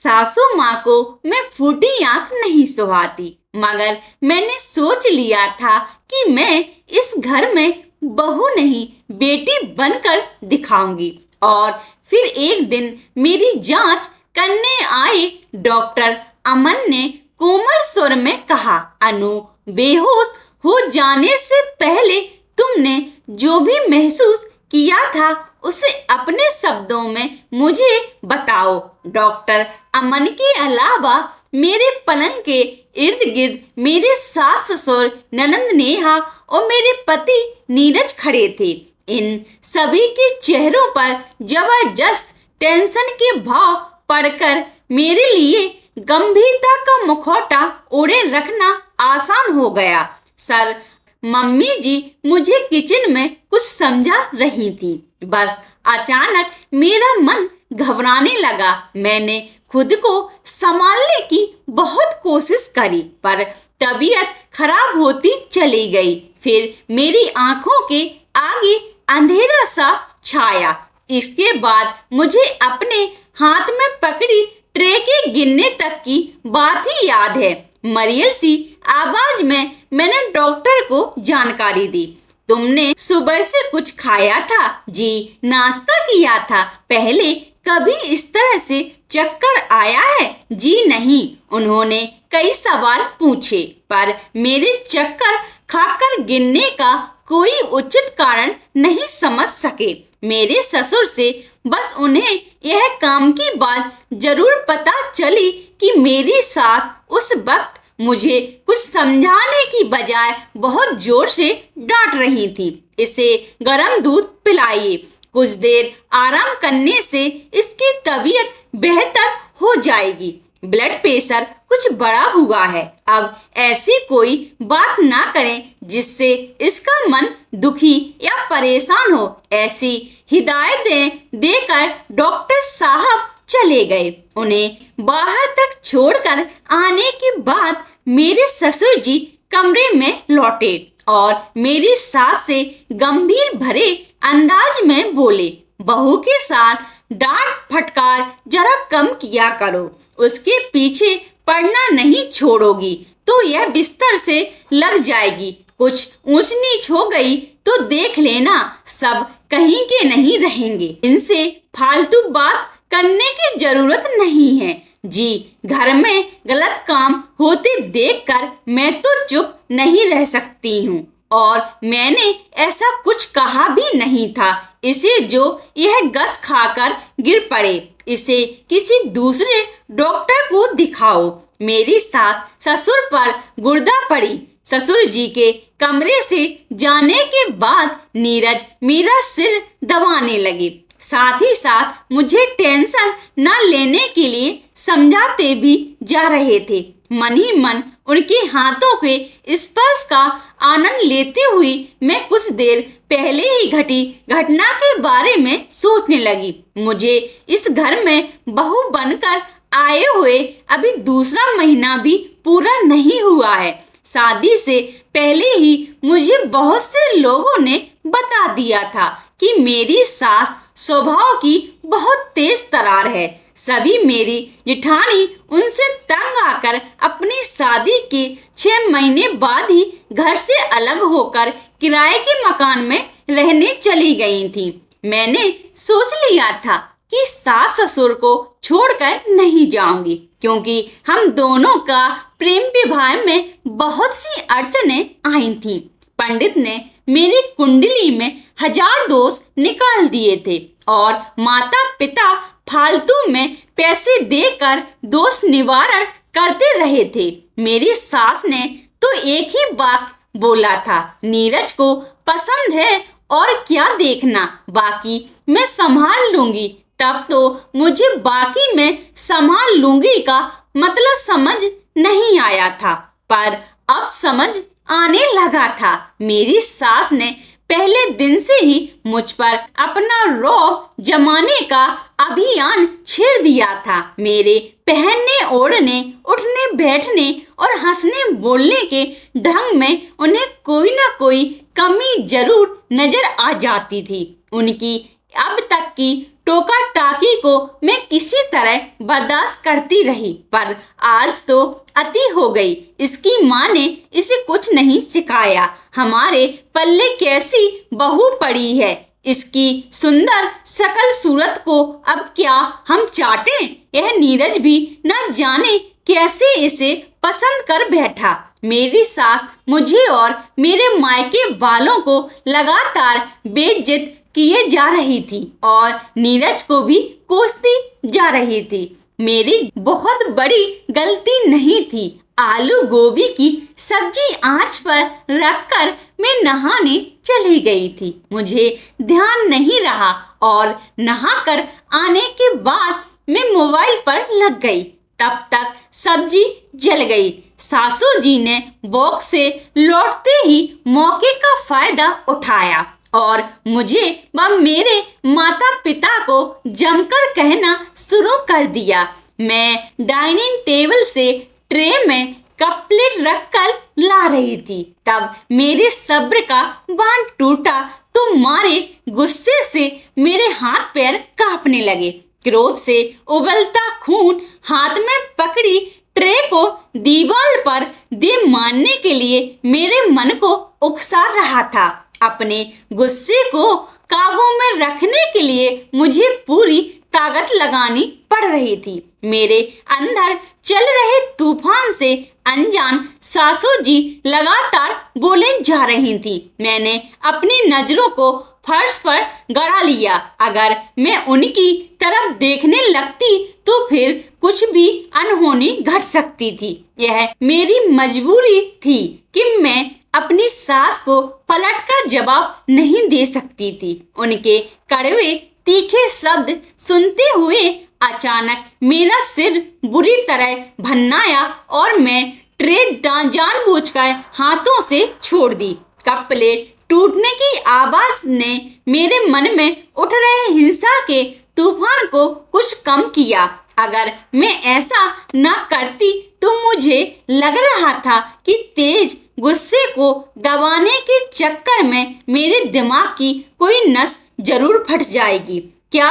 सासू माँ को मैं फूटी आंख नहीं सुहाती, मगर मैंने सोच लिया था कि मैं इस घर में बहू नहीं बेटी बनकर दिखाऊंगी। और फिर एक दिन मेरी जांच करने आए डॉक्टर अमन ने कोमल स्वर में कहा, अनु, बेहोश हो जाने से पहले तुमने जो भी महसूस किया था उसे अपने शब्दों में मुझे बताओ। डॉक्टर अमन के अलावा मेरे पलंग के इर्द गिर्द मेरे सास ससुर, ननंद नेहा और मेरे पति नीरज खड़े थे। इन सभी के चेहरों पर जबरदस्त टेंशन के भाव पड़कर मेरे लिए गंभीरता का मुखौटा ओढ़े रखना आसान हो गया। सर, मम्मी जी मुझे किचन में कुछ समझा रही थी। बस अचानक मेरा मन घबराने लगा। मैंने खुद को संभालने की बहुत कोशिश करी, पर तबीयत खराब होती चली गई। फिर मेरी आंखों के आगे अंधेरा सा छाया। इसके बाद मुझे अपने हाथ में पकड़ी ट्रे के गिनने तक की बात ही याद है। मरियल सी आवाज में मैंने डॉक्टर को जानकारी दी। तुमने सुबह से कुछ खाया था? जी, नाश्ता किया था। पहले कभी इस तरह से चक्कर आया है? जी नहीं। उन्होंने कई सवाल पूछे, पर मेरे चक्कर खाकर गिनने का कोई उचित कारण नहीं समझ सके। मेरे ससुर से बस उन्हें यह काम की बात जरूर पता चली कि मेरी सास उस वक्त मुझे कुछ समझाने की बजाय बहुत जोर से डांट रही थी। इसे गर्म दूध पिलाइए, कुछ देर आराम करने से इसकी तबीयत बेहतर हो जाएगी। ब्लड प्रेशर कुछ बढ़ा हुआ है। अब ऐसी कोई बात ना करें जिससे इसका मन दुखी या परेशान हो। ऐसी हिदायतें देकर डॉक्टर साहब चले गए। उन्हें बाहर तक छोड़कर आने के बाद मेरे ससुर जी कमरे में लौटे और मेरी सास से गंभीर भरे अंदाज में बोले, बहू के साथ डांट फटकार जरा कम किया करो। उसके पीछे पड़ना नहीं छोड़ोगी तो यह बिस्तर से लग जाएगी। कुछ ऊंच नीच हो गई तो देख लेना, सब कहीं के नहीं रहेंगे। इनसे फालतू बात करने की जरूरत नहीं है। जी, घर में गलत काम होते देखकर मैं तो चुप नहीं रह सकती हूँ, और मैंने ऐसा कुछ कहा भी नहीं था। इसे जो यह गस खाकर गिर पड़े, इसे किसी दूसरे डॉक्टर को दिखाओ। मेरी सास ससुर पर गुर्दा पड़ी। ससुर जी के कमरे से जाने के बाद नीरज मेरा सिर दबाने लगे, साथ ही साथ मुझे टेंशन न लेने के लिए समझाते भी जा रहे थे। मन ही मन उनके हाथों के स्पर्श का आनंद लेते हुई मैं कुछ देर पहले ही घटी घटना के बारे में सोचने लगी। मुझे इस घर में बहू बनकर आए हुए अभी दूसरा महीना भी पूरा नहीं हुआ है। शादी से पहले ही मुझे बहुत से लोगों ने बता दिया था कि मेरी सास स्वभाव की बहुत तेज तरार है। सभी मेरी जेठानी उनसे तंग आकर अपनी शादी के 6 महीने बाद ही घर से अलग होकर किराए के मकान में रहने चली गई थी। मैंने सोच लिया था कि सास ससुर को छोड़कर नहीं जाऊंगी, क्योंकि हम दोनों का प्रेम विवाह में बहुत सी अड़चनें आई थीं। पंडित ने मेरी कुंडली में 1000 दोष निकाल दिए थे और माता पिता फालतू में पैसे देकर दोष निवारण करते रहे थे। मेरी सास ने तो एक ही बात बोला था, नीरज को पसंद है और क्या देखना, बाकी मैं संभाल लूंगी। तब तो मुझे बाकी में संभाल लूंगी का मतलब समझ नहीं आया था, पर अब समझ आने लगा था। मेरी सास ने पहले दिन से ही मुझ पर अपना रौब जमाने का अभियान छेड़ दिया था। मेरे पहनने ओढ़ने, उठने बैठने और हंसने बोलने के ढंग में उन्हें कोई न कोई कमी जरूर नजर आ जाती थी। उनकी अब तक की टोका टाकी को मैं किसी तरह बर्दाश्त करती रही, पर आज तो अति हो गई। इसकी माँ ने इसे कुछ नहीं सिखाया। हमारे पल्ले कैसी बहू पड़ी है। इसकी सुंदर सकल सूरत को अब क्या हम चाटें? यह नीरज भी न जाने कैसे इसे पसंद कर बैठा। मेरी सास मुझे और मेरे मायके वालों को लगातार बेइज्जत किए जा रही थी और नीरज को भी कोसती जा रही थी। मेरी बहुत बड़ी गलती नहीं थी। आलू गोभी की सब्जी आंच पर रखकर मैं नहाने चली गई थी। मुझे ध्यान नहीं रहा और नहाकर आने के बाद मैं मोबाइल पर लग गई। तब तक सब्जी जल गई। सासू जी ने बॉक्स से लौटते ही मौके का फायदा उठाया और मुझे व मेरे माता पिता को जमकर कहना शुरू कर दिया। मैं डाइनिंग टेबल से ट्रे में कप प्लेट रखकर ला रही थी, तब मेरे सब्र का बांध टूटा तो मारे गुस्से से मेरे हाथ पैर कांपने लगे। क्रोध से उबलता खून हाथ में पकड़ी ट्रे को दीवार पर दे मारने के लिए मेरे मन को उकसा रहा था। अपने गुस्से को काबू में रखने के लिए मुझे पूरी ताकत लगानी पड़ रही थी। मेरे अंदर चल रहे तूफान से अनजान सासू जी लगातार बोले जा रही थी। मैंने अपनी नजरों को फर्श पर गड़ा लिया। अगर मैं उनकी तरफ देखने लगती तो फिर कुछ भी अनहोनी घट सकती थी। यह मेरी मजबूरी थी कि मैं अपनी सास को पलटकर जवाब नहीं दे सकती थी। उनके कड़वे तीखे शब्द सुनते हुए अचानक मेरा सिर बुरी तरह भन्नाया और मैं ट्रे जानबूझकर हाथों से छोड़ दी। कप प्लेट टूटने की आवाज ने मेरे मन में उठ रहे हिंसा के तूफान को कुछ कम किया। अगर मैं ऐसा न करती तो मुझे लग रहा था कि तेज गुस्से को दबाने के चक्कर में मेरे दिमाग की कोई नस जरूर फट जाएगी। क्या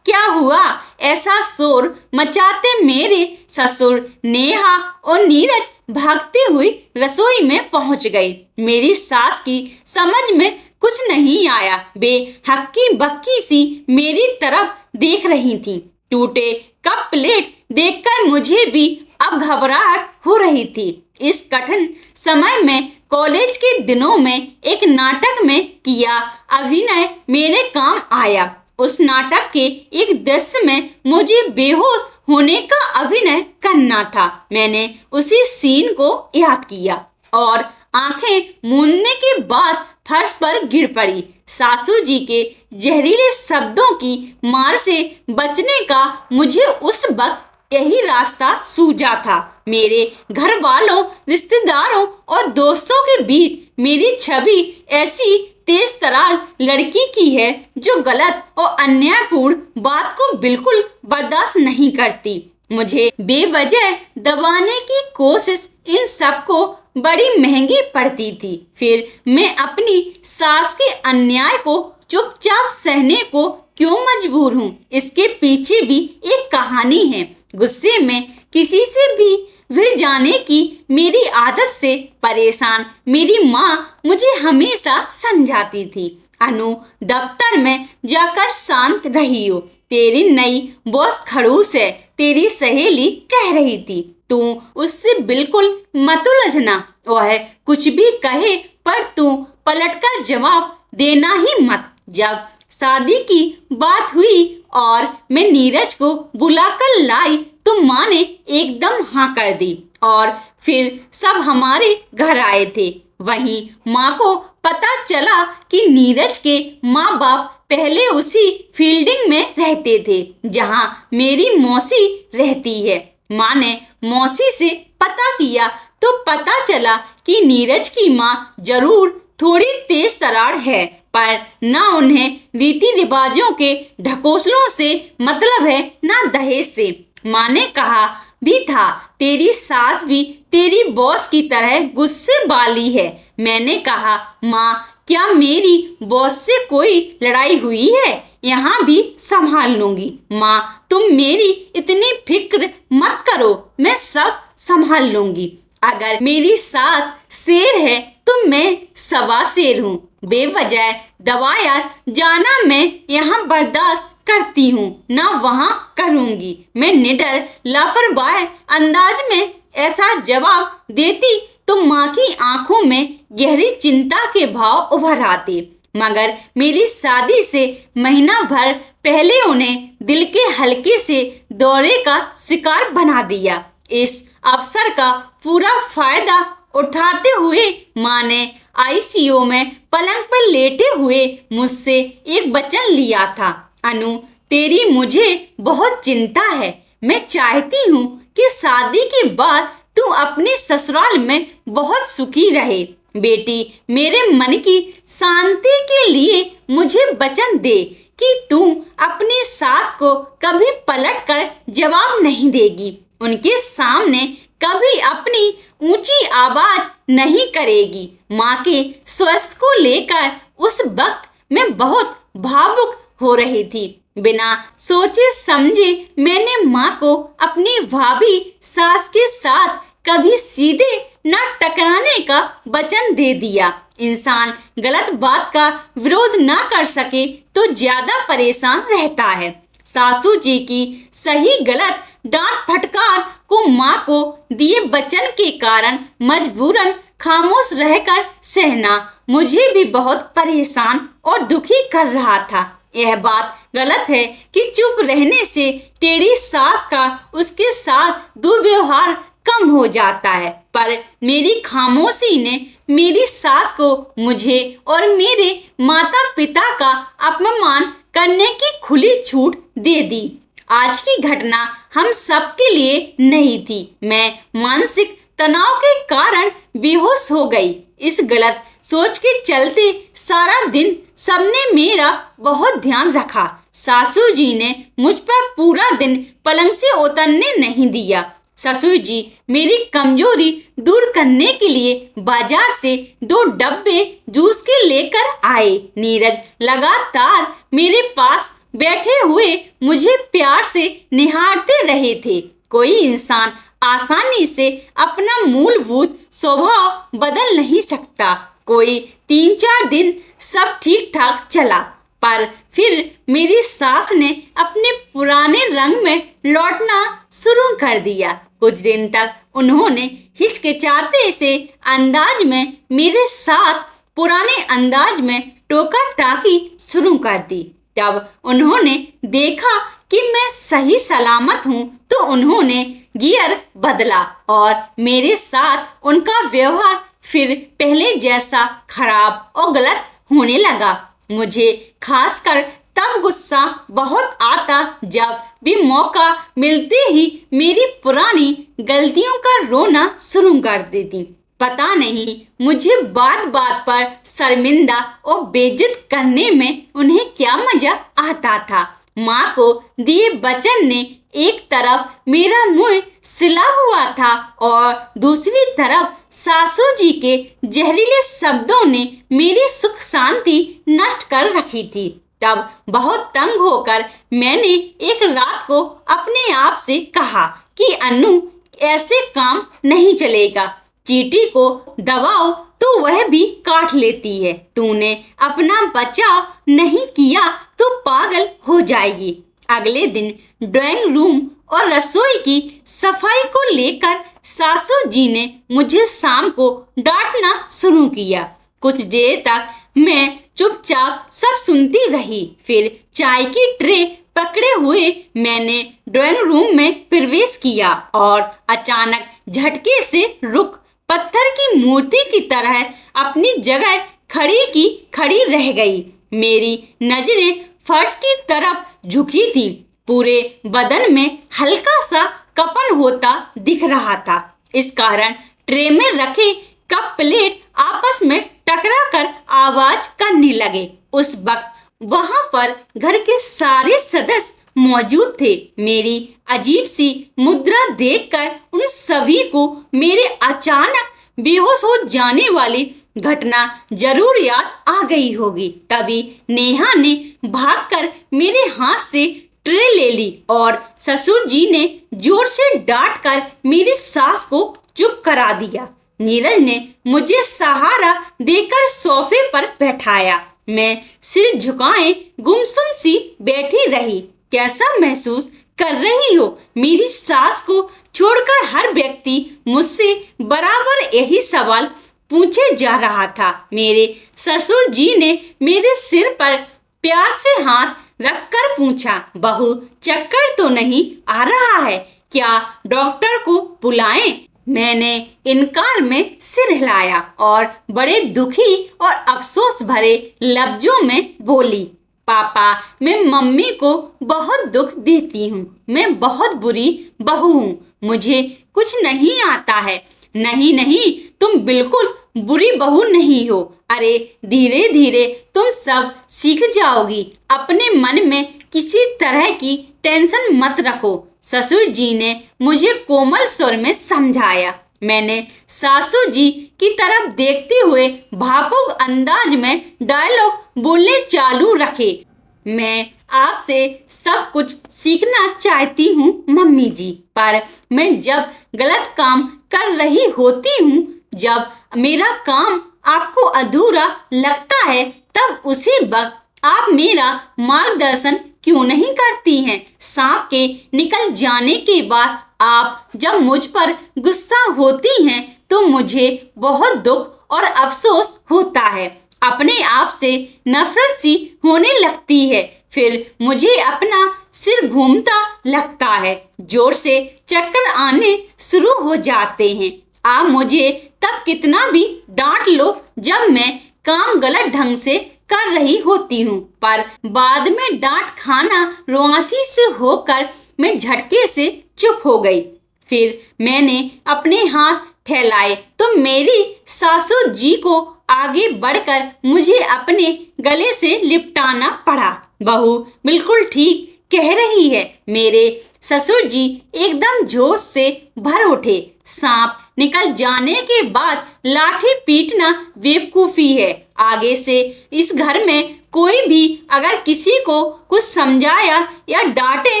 हुआ ऐसा शोर मचाते मेरे ससुर नेहा और नीरज भागते हुए रसोई में पहुंच गए। मेरी सास की समझ में कुछ नहीं आया। वे हक्की बक्की सी मेरी तरफ देख रही थी। टूटे कप प्लेट देखकर मुझे भी अब घबराहट हो रही थी। इस कठिन समय में कॉलेज के दिनों में एक नाटक में किया अभिनय मेरे काम आया। उस नाटक के एक दृश्य में मुझे बेहोश होने का अभिनय करना था। मैंने उसी सीन को याद किया और आंखें मूंदने के बाद फर्श पर गिर पड़ी। सासू जी के जहरीले शब्दों की मार से बचने का मुझे उस वक्त यही रास्ता सूझा था। मेरे घर वालों, रिश्तेदारों और दोस्तों के बीच मेरी छवि ऐसी तेज तरार लड़की की है जो गलत और अन्यायपूर्ण बात को बिल्कुल बर्दाश्त नहीं करती। मुझे बेवजह दबाने की कोशिश इन सबको बड़ी महंगी पड़ती थी। फिर मैं अपनी सास के अन्याय को चुपचाप सहने को क्यों मजबूर हूँ? इसके पीछे भी एक कहानी है। गुस्से में किसी से भी भिड़ जाने की मेरी आदत से परेशान मेरी माँ मुझे हमेशा समझाती थी, अनु दफ्तर में जाकर शांत रही हो, तेरी नई बॉस खड़ूस है। तेरी सहेली कह रही थी तू उससे बिल्कुल मत उलझना, वह कुछ भी कहे पर तू पलटकर जवाब देना ही मत। जब शादी की बात हुई और मैं नीरज को बुलाकर लाई तो माँ ने एकदम हाँ कर दी और फिर सब हमारे घर आए थे। वहीं माँ को पता चला कि नीरज के माँ बाप पहले उसी फील्डिंग में रहते थे जहाँ मेरी मौसी रहती है। माँ ने मौसी से पता किया तो पता चला कि नीरज की माँ जरूर थोड़ी तेज तरार है, पर ना उन्हें रीति रिवाजों के ढकोसलों से मतलब है ना दहेज से। माँ ने कहा भी था तेरी सास भी तेरी बॉस की तरह गुस्से वाली है। मैंने कहा माँ क्या मेरी बॉस से कोई लड़ाई हुई है यहाँ भी संभाल लूंगी। माँ, तुम मेरी इतनी फिक्र मत करो, मैं सब संभाल लूंगी। अगर मेरी सास शेर है तो मैं सवा शेर हूँ। बेवजह दबाया जाना मैं यहाँ बर्दाश्त करती हूँ, ना वहाँ करूँगी। मैं निडर लापरवाह अंदाज में ऐसा जवाब देती तो माँ की आंखों में गहरी चिंता के भाव उभर आते। मगर मेरी शादी से महीना भर पहले उन्हें दिल के हल्के से दौरे का शिकार बना दिया। इस अवसर का पूरा फायदा उठाते हुए माँ ने आईसीयू में पलंग पर लेटे हुए मुझसे एक वचन लिया था, अनु, तेरी मुझे बहुत चिंता है। मैं चाहती हूँ कि शादी के बाद तू अपने ससुराल में बहुत सुखी रहे। बेटी, मेरे मन की शांति के लिए मुझे वचन दे कि तू अपनी सास को कभी पलट कर जवाब नहीं देगी, उनके सामने कभी अपनी ऊंची आवाज नहीं करेगी। माँ के स्वास्थ्य को लेकर उस वक्त मैं बहुत भावुक हो रही थी। बिना सोचे समझे मैंने माँ को अपनी भाभी सास के साथ कभी सीधे न टकराने का वचन दे दिया। इंसान गलत बात का विरोध न कर सके तो ज्यादा परेशान रहता है। सासू जी की सही गलत डांट फटकार को माँ को दिए वचन के कारण मजबूरन खामोश रहकर सहना मुझे भी बहुत परेशान और दुखी कर रहा था। यह बात गलत है कि चुप रहने से टेढ़ी सास का उसके साथ दुर्व्यवहार कम हो जाता है, पर मेरी खामोशी ने मेरी सास को मुझे और मेरे माता पिता का अपमान करने की खुली छूट दे दी। आज की घटना हम सबके लिए नहीं थी। मैं मानसिक तनाव के कारण बेहोश हो गई। इस गलत सोच के चलते सारा दिन सबने मेरा बहुत ध्यान रखा। सासू जी ने मुझ पर पूरा दिन पलंग से उतरने नहीं दिया। ससुर जी मेरी कमजोरी दूर करने के लिए बाजार से 2 डब्बे जूस के लेकर आए। नीरज लगातार मेरे पास बैठे हुए मुझे प्यार से निहारते रहे थे। कोई इंसान आसानी से अपना मूलभूत स्वभाव बदल नहीं सकता। कोई 3-4 दिन सब ठीक ठाक चला, पर फिर मेरी सास ने अपने पुराने रंग में लौटना शुरू कर दिया। कुछ दिन तक उन्होंने हिचकिचाते से अंदाज में मेरे साथ पुराने अंदाज में टोका टाकी शुरू कर दी। जब उन्होंने देखा कि मैं सही सलामत हूँ तो उन्होंने गियर बदला और मेरे साथ उनका व्यवहार फिर पहले जैसा खराब और गलत होने लगा। मुझे खासकर तब गुस्सा बहुत आता जब भी मौका मिलते ही मेरी पुरानी गलतियों का रोना शुरू कर देती। पता नहीं मुझे बात बात पर शर्मिंदा और बेइज्जत करने में उन्हें क्या मजा आता था। माँ को दिए वचन ने एक तरफ मेरा मुंह सिला हुआ था और दूसरी तरफ सासू जी के जहरीले शब्दों ने मेरी सुख शांति नष्ट कर रखी थी। तब बहुत तंग होकर मैंने एक रात को अपने आप से कहा कि अनु, ऐसे काम नहीं चलेगा। चींटी को दबाओ तो वह भी काट लेती है। तूने अपना बचाव नहीं किया तो पागल हो जाएगी। अगले दिन ड्राइंग रूम और रसोई की सफाई को लेकर सासू जी ने मुझे शाम को डांटना शुरू किया। कुछ देर तक मैं चुपचाप सब सुनती रही। फिर चाय की ट्रे पकड़े हुए मैंने ड्राइंग रूम में प्रवेश किया और अचानक झटके से रुक पत्थर की मूर्ति की तरह अपनी जगह खड़ी रह गई। मेरी नजरें फर्श की तरफ झुकी थी। पूरे बदन में हल्का सा कंपन होता दिख रहा था। इस कारण ट्रे में रखे कप प्लेट आपस में टकरा कर आवाज करने लगे। उस वक्त वहां पर घर के सारे सदस्य मौजूद थे। मेरी अजीब सी मुद्रा देखकर उन सभी को मेरे अचानक बेहोश हो जाने वाली घटना जरूर याद आ गई होगी। तभी नेहा ने भागकर मेरे हाथ से ट्रे ले ली और ससुर जी ने जोर से डांट कर मेरी सास को चुप करा दिया। नीरज ने मुझे सहारा देकर सोफे पर बैठाया। मैं सिर झुकाए गुमसुम सी बैठी रही। कैसा महसूस कर रही हो? मेरी सास को छोड़कर हर व्यक्ति मुझसे बराबर यही सवाल पूछे जा रहा था। मेरे ससुर जी ने मेरे सिर पर प्यार से हाथ रखकर पूछा, बहू चक्कर तो नहीं आ रहा है क्या? डॉक्टर को बुलाएं? मैंने इनकार में सिर हिलाया और बड़े दुखी और अफसोस भरे लफ्जों में बोली, पापा मैं मम्मी को बहुत दुख देती हूँ। मैं बहुत बुरी बहू हूँ। मुझे कुछ नहीं आता है। नहीं नहीं, तुम बिल्कुल बुरी बहू नहीं हो। अरे धीरे धीरे तुम सब सीख जाओगी। अपने मन में किसी तरह की टेंशन मत रखो, ससुर जी ने मुझे कोमल स्वर में समझाया। मैंने सासू जी की तरफ देखते हुए भावुक अंदाज में डायलॉग बोलने चालू रखे। मैं आपसे सब कुछ सीखना चाहती हूँ मम्मी जी, पर मैं जब गलत काम कर रही होती हूँ, जब मेरा काम आपको अधूरा लगता है, तब उसी वक्त आप मेरा मार्गदर्शन क्यों नहीं करती हैं? सांप के निकल जाने के बाद आप जब मुझ पर गुस्सा होती हैं तो मुझे बहुत दुख और अफसोस होता है। अपने आप से नफरत सी होने लगती है। फिर मुझे अपना सिर घूमता लगता है। जोर से चक्कर आने शुरू हो जाते हैं। आप मुझे तब कितना भी डांट लो जब मैं काम गलत ढंग से कर रही होती हूँ, पर बाद में डांट खाना रुआंसी से होकर मैं झटके से चुप हो गई। फिर मैंने अपने हाथ फैलाए तो मेरी सासू जी को आगे बढ़कर मुझे अपने गले से लिपटाना पड़ा। बहू बिल्कुल ठीक कह रही है। मेरे ससुर जी एकदम जोश से भर उठे। सांप निकल जाने के बाद लाठी पीटना बेवकूफी है। आगे से इस घर में कोई भी अगर किसी को कुछ समझाया या डांटे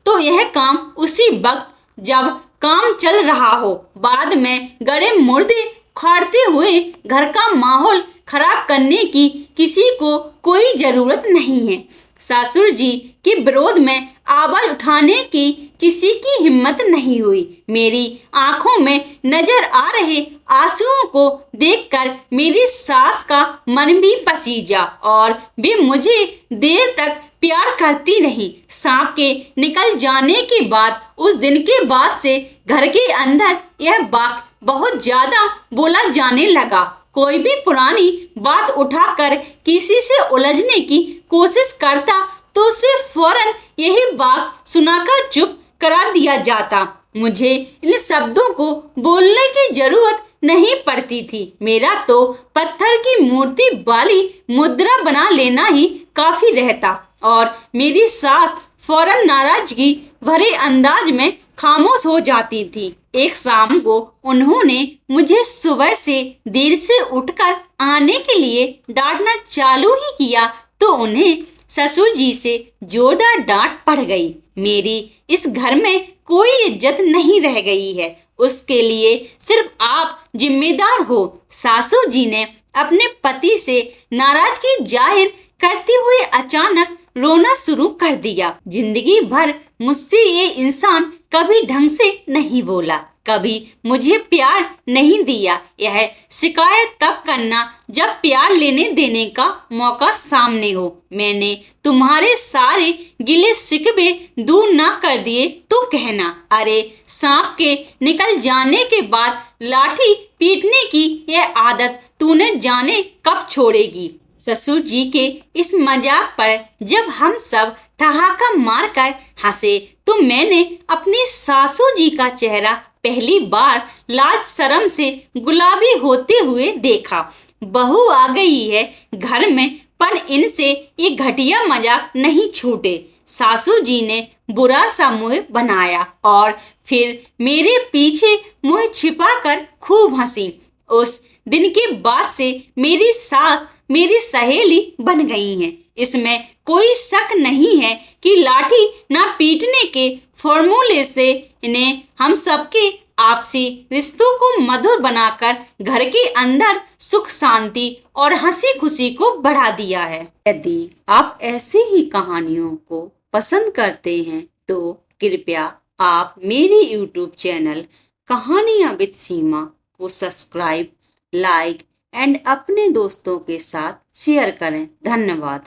तो यह काम उसी वक्त जब काम चल रहा हो। बाद में गड़े मुर्दे खाड़ते हुए घर का माहौल खराब करने की किसी को कोई जरूरत नहीं है। ससुर जी के विरोध में आवाज उठाने की किसी की हिम्मत नहीं हुई। मेरी आंखों में नजर आ रहे आंसुओं को देखकर मेरी सास का मन भी पसीजा और वे मुझे देर तक प्यार करती रही। सांप के निकल जाने के बाद उस दिन के बाद से घर के अंदर यह बात बहुत ज्यादा बोला जाने लगा। कोई भी पुरानी बात उठाकर किसी से उलझने की कोशिश करता तो उसे फौरन यही बात सुनाकर चुप करा दिया जाता। मुझे इन शब्दों को बोलने की जरूरत नहीं पड़ती थी। मेरा तो पत्थर की मूर्ति वाली मुद्रा बना लेना ही काफी रहता और मेरी सास फौरन नाराजगी भरे अंदाज में खामोश हो जाती थी। एक शाम को उन्होंने मुझे सुबह से देर से उठकर आने के लिए डांटना चालू ही किया तो उन्हें ससुर जी से जोरदार डांट पड़ गई। मेरी इस घर में कोई इज्जत नहीं रह गई है। उसके लिए सिर्फ आप जिम्मेदार हो। सासू जी ने अपने पति से नाराजगी जाहिर करते हुए अचानक रोना शुरू कर दिया। जिंदगी भर मुझसे ये इंसान कभी ढंग से नहीं बोला, कभी मुझे प्यार नहीं दिया। यह शिकायत तब करना जब प्यार लेने देने का मौका सामने हो। मैंने तुम्हारे सारे गिले शिकवे दूर ना कर दिए तो कहना। अरे सांप के निकल जाने के बाद लाठी पीटने की यह आदत तूने जाने कब छोड़ेगी। ससुर जी के इस मजाक पर जब हम सब ठहाका मारकर हंसे तो मैंने अपनी सासू जी का चेहरा पहली बार लाज शर्म से गुलाबी होते हुए देखा। बहू आ गई है घर में, पर इनसे ये घटिया मजाक नहीं छूटे। सासू जी ने बुरा सा मुंह बनाया और फिर मेरे पीछे मुंह छिपाकर खूब हंसी। उस दिन के बाद से मेरी सास मेरी सहेली बन गई हैं। इसमें कोई शक नहीं है कि लाठी ना पीटने के फॉर्मूले से इन्हें हम सबके आपसी रिश्तों को मधुर बनाकर घर के अंदर सुख शांति और हंसी खुशी को बढ़ा दिया है। यदि आप ऐसे ही कहानियों को पसंद करते हैं तो कृपया आप मेरे YouTube चैनल कहानियां विद सीमा को सब्सक्राइब, लाइक एंड अपने दोस्तों के साथ शेयर करें। धन्यवाद।